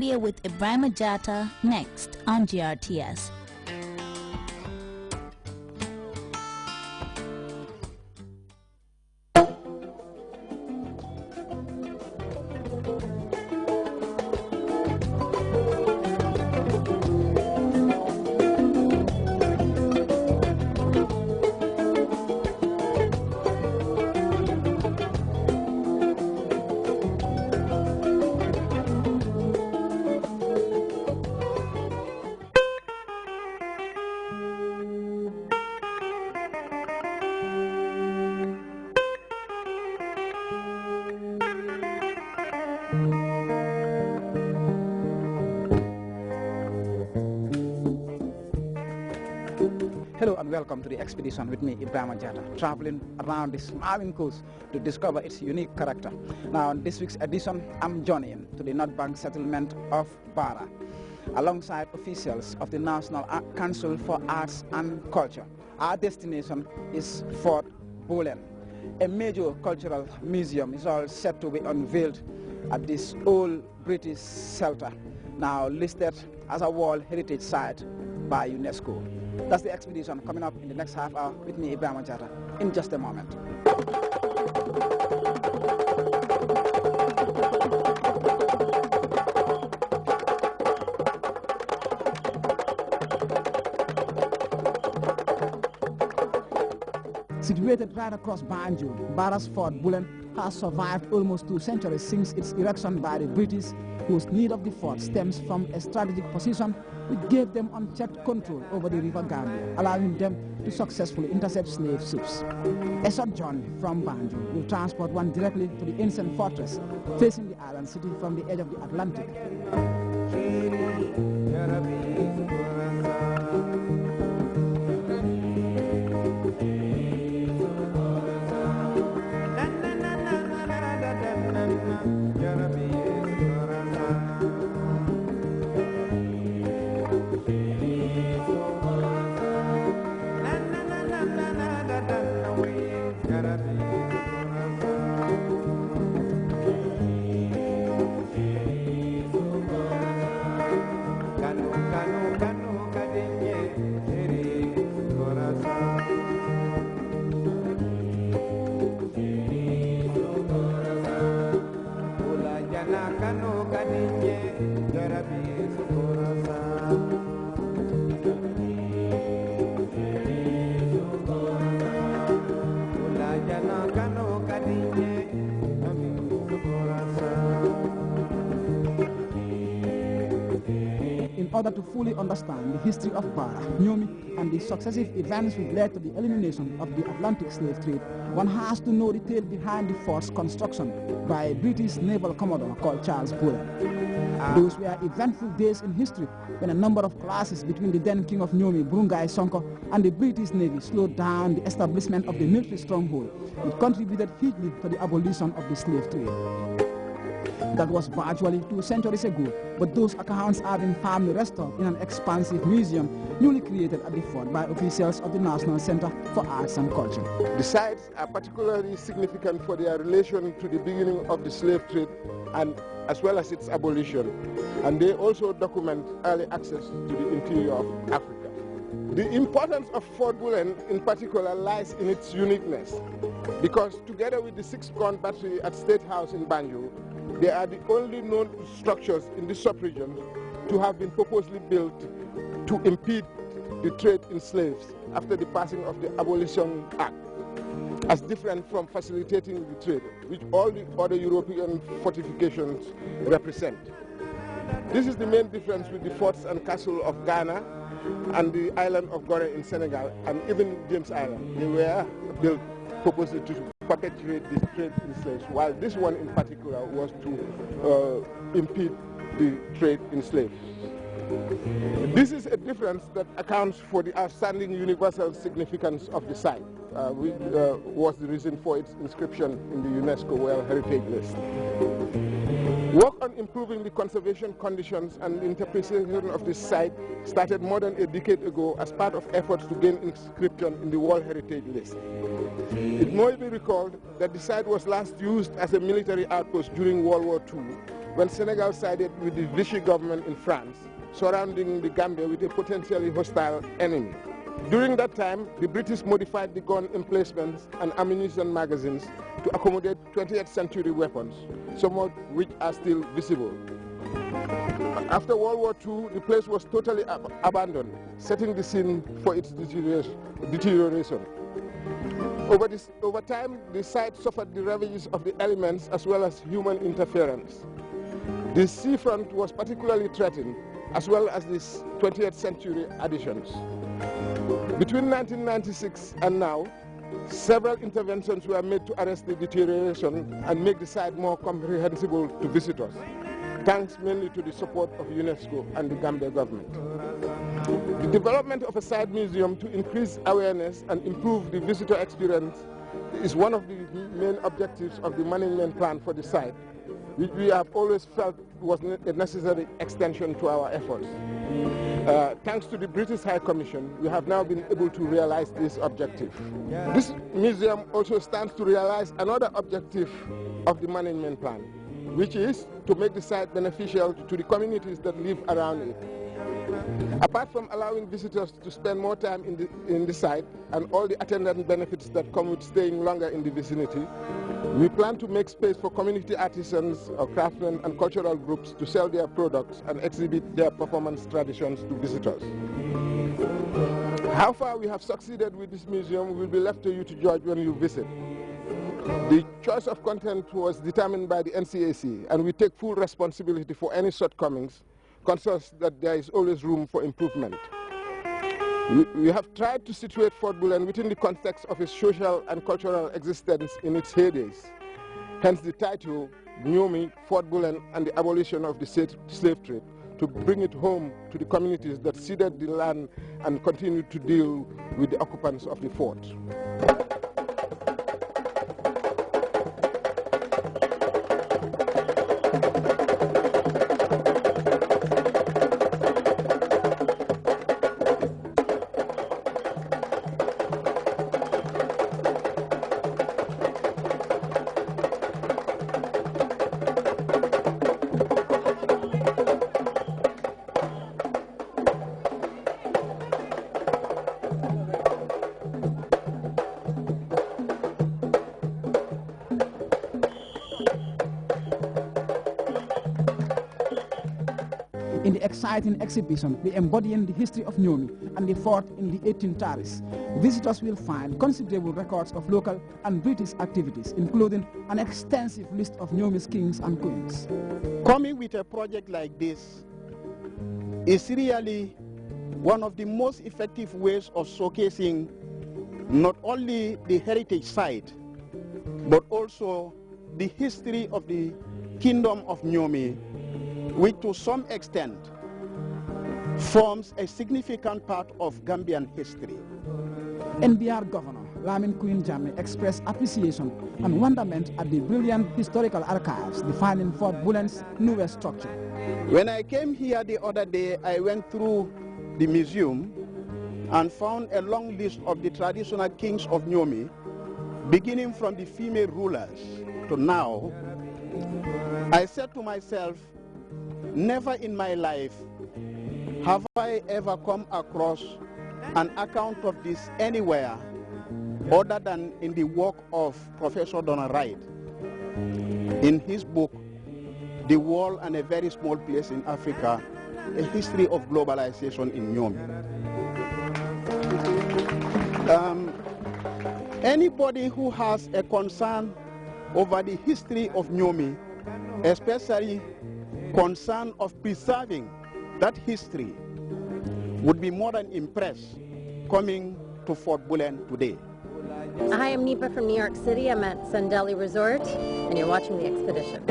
Gambia with Ibrahim Ajata next on GRTS. Hello and welcome to the expedition with me, Ibrahim Ajata, traveling around the smiling coast to discover its unique character. Now, in this week's edition, I'm journeying to the North Bank settlement of Bara, alongside officials of the National Council for Arts and Culture. Our destination is Fort Bullen. A major cultural museum is all set to be unveiled at this old British shelter, now listed as a World Heritage Site by UNESCO. That's the expedition coming up in the next half hour with me, Ibrahim Ajata, in just a moment. Situated right across Banjul, Bara's Fort Bullen has survived almost 2 centuries since its erection by the British, whose need of the fort stems from a strategic position which gave them unchecked control over the river Gambia, allowing them to successfully intercept slave ships. A short journey from Banjul will transport one directly to the ancient fortress facing the island city from the edge of the Atlantic. In order to fully understand the history of Bara, Nyomi, and the successive events which led to the elimination of the Atlantic slave trade, one has to know the tale behind the fort's construction by a British naval commodore called Charles Bullen. Those were eventful days in history when a number of clashes between the then King of Nyomi, Brungai Sonko, and the British Navy slowed down the establishment of the military stronghold, which contributed hugely to the abolition of the slave trade. That was virtually 2 centuries ago, but those accounts have been firmly restored in an expansive museum newly created at the fort by officials of the National Center for Arts and Culture. The sites are particularly significant for their relation to the beginning of the slave trade and as well as its abolition, and they also document early access to the interior of Africa. The importance of Fort Bullen in particular lies in its uniqueness, because together with the 6-gun battery at State House in Banjul, they are the only known structures in this sub-region to have been purposely built to impede the trade in slaves after the passing of the Abolition Act, as different from facilitating the trade, which all the other European fortifications represent. This is the main difference with the forts and castle of Ghana and the island of Gorée in Senegal, and even James Island. They were built purposely to perpetuate this trade in slaves, while this one in particular was to impede the trade in slaves. This is a difference that accounts for the outstanding universal significance of the site, which was the reason for its inscription in the UNESCO World Heritage List. Work on improving the conservation conditions and interpretation of this site started more than a decade ago as part of efforts to gain inscription in the World Heritage List. It may be recalled that the site was last used as a military outpost during World War II when Senegal sided with the Vichy government in France, surrounding the Gambia with a potentially hostile enemy. During that time, the British modified the gun emplacements and ammunition magazines to accommodate 20th century weapons, some of which are still visible. After World War II, the place was totally abandoned, setting the scene for its deterioration. Over time, the site suffered the ravages of the elements as well as human interference. The seafront was particularly threatened, as well as the 20th century additions. Between 1996 and now, several interventions were made to arrest the deterioration and make the site more comprehensible to visitors, thanks mainly to the support of UNESCO and the Gambia government. The development of a site museum to increase awareness and improve the visitor experience is one of the main objectives of the management plan for the site, which we have always felt was a necessary extension to our efforts. Thanks to the British High Commission, we have now been able to realize this objective. This museum also stands to realize another objective of the management plan, which is to make the site beneficial to the communities that live around it. Apart from allowing visitors to spend more time in the site and all the attendant benefits that come with staying longer in the vicinity, we plan to make space for community artisans, or craftsmen and cultural groups to sell their products and exhibit their performance traditions to visitors. How far we have succeeded with this museum will be left to you to judge when you visit. The choice of content was determined by the NCAC, and we take full responsibility for any shortcomings, conscious that there is always room for improvement. We have tried to situate Fort Bullen within the context of its social and cultural existence in its heydays. Hence the title, Nyomi, Fort Bullen and the Abolition of the Slave Trade, to bring it home to the communities that ceded the land and continue to deal with the occupants of the fort. In the exciting exhibition, we embodying the history of Nyomi and the fort in the 1830s. Visitors will find considerable records of local and British activities, including an extensive list of Nyomi's kings and queens. Coming with a project like this is really one of the most effective ways of showcasing not only the heritage site, but also the history of the Kingdom of Nyomi, which to some extent forms a significant part of Gambian history. NBR Governor Lamin Queen Jammeh expressed appreciation and wonderment at the brilliant historical archives defining Fort Bullen's newest structure. When I came here the other day, I went through the museum and found a long list of the traditional kings of Nyomi, beginning from the female rulers to now. I said to myself, never in my life have I ever come across an account of this anywhere other than in the work of Professor Donald Wright in his book, The World and a Very Small Place in Africa, A History of Globalization in Nyomi. Anybody who has a concern over the history of Nyomi, especially concern of preserving that history, would be more than impressed coming to Fort Bullen today. Hi, I'm Nipa from New York City. I'm at Sandeli Resort, and you're watching The Expedition.